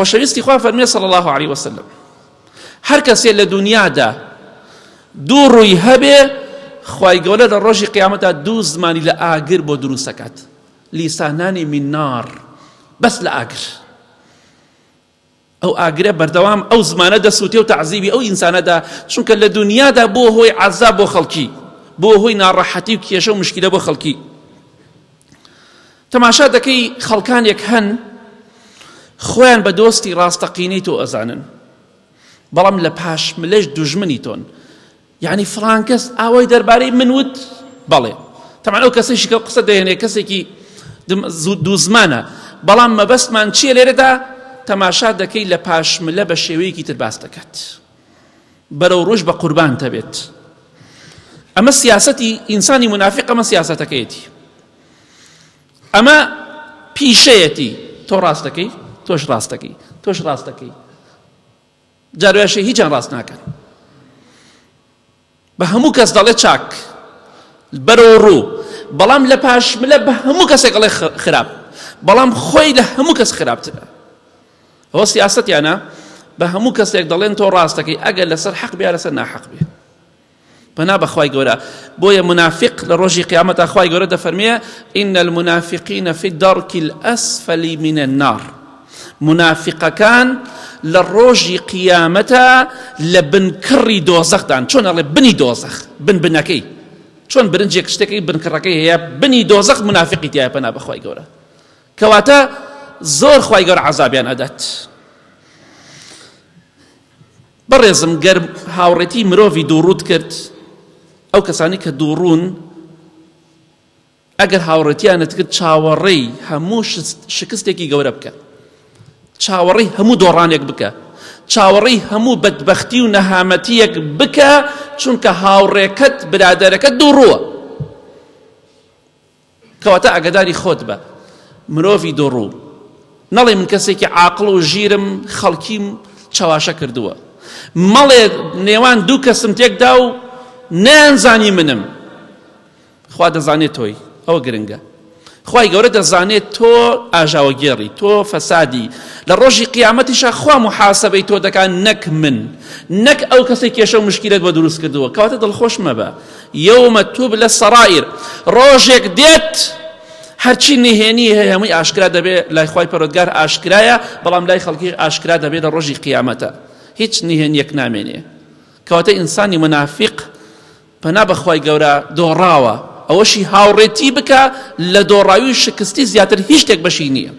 خۆشەویستی خوا فەرمێ صلی الله عليه وسلم هەر کەسێ لە دنیادا دوو ڕووی هەبێ خوای گەورە لە ڕۆژی قیامەتدا دوو زمانی لە ئاگر بۆ دروست دەکات لیسانانی من نار بەس لە ئاگر ئەو ئاگرە بەردەوام ئەو زمانە دەسووتێ و تەعزیبی ئەو ئینسانەدا چونکە لە دنیادا بۆ هۆی عەزاب بۆ خەڵکی بۆ هۆی ناڕەحەتی و کێشە و مشکلە بۆ خەڵکی تەماشا دەکەی خەڵکانێک هەن خۆیان بە دۆستی ڕاستەقینەی تۆ ئەزانن بەڵام لە پاش ملەش دوژمنی تۆن یعنی فڵان کەس ئاوای دەربارەی من وت بەڵێ تەمان ئەو کەسێکی کە قسە دەهێنێ کەسێکی دوو زمانە بەڵام مەبەستمان چییە لێرەدا تەماشا دەکەی لە پاش ملە بە شێوەیەکی تر باس دەکات بەرەو ڕۆژ بە قوربان دەبێت ئەمە سیاسەتی ئینسانی منافق ئەمە سیاسەتەکەیەتی ئەمە پیشەیەتی تۆ ڕاست دەکەی تۆش ڕاست دەکەی تۆش ڕاست دەکەی جاروێشە هیچیان ڕاست ناکەن بە هەموو کەس دەڵێ چاک بەرەو ڕوو بەڵام لە پاش ملە بە هەموو کەسێک دەڵێ خراپ بەڵام خۆی لە هەموو کەس خراپترە ئەوە سیاسەتیانە بە هەموو کەسێک دەڵێن تۆ ڕاست دەکەی ئەگەر لەسەر حەق بێ یا لەسەر ناحەق بێ بەنا بەخوای گەورە بۆیە منافق لە ڕۆژی قیامەتە خوای گەورە دەفەرمێ ئین المنافقین فی الدەرک الأسفل من النار منافقەکان لە ڕۆژی قیامەتە لە بنکڕی دۆزەخدان چۆن ئەڵێ بنی دۆزەخ بنەکەی چۆن برنجێک شتێکی بنکڕەکەی هەیە بنی دۆزەخ منافقی تایە پەنا بەخوای گەورە کەواتە زۆر خوای گەورە عەزابیان ئەدات بەڕێزم گەر هاوڕێتی مرۆڤی دووڕوت کرد ئەو کەسانی کە دووڕوون ئەگەر هاوڕێتیانت کرد چاوەڕێی هەموو شکستێکی گەورە بکە چاوەڕێی هەموو دۆڕانێک بکە چاوەڕێی هەموو بەدبەختی و نەهامەتیەک بکە چونکە هاوڕێکەت برادەرەکەت دووڕووە کەواتە ئاگاداری خۆت بە مرۆڤی دووڕوو نەڵێ من کەسێکی عاقڵ و ژیرم خەڵکیم چاواشە کردووە مەڵێ نێوان دوو کەسم تێکدا و نەیانزانی منم خوا دەزانێت تۆی ئەوە گرنگە خوای گەورە دەزانێت تۆ ئاژاوەگێڕی تۆ فەسادی لە ڕۆژی قیامەتیشە خوا محاسەبەی تۆ دەکات نەک من نەک ئەو کەسێک کێشە و مشکلەت بە دروست کردووە کەواتە دڵخۆش مەبە یەومە توبلە سەرائیر ڕۆژێک دێت هەرچی نهێنی هەیە هەمووی ئاشکرا دەبێت لای خوای پەروەردگار ئاشکرایە بەڵام لای خەڵکی ئاشکرا دەبێت لە ڕۆژی قیامەتە هیچ نهێنیەک نامێنێ کەواتە ئینسانی منافق پەنا بەخوای گەورە دۆڕاوە ئەوەشی هاوڕێتی بکە لە دۆڕاوی شکستی زیاتر هیچ شتێک بەشی نییە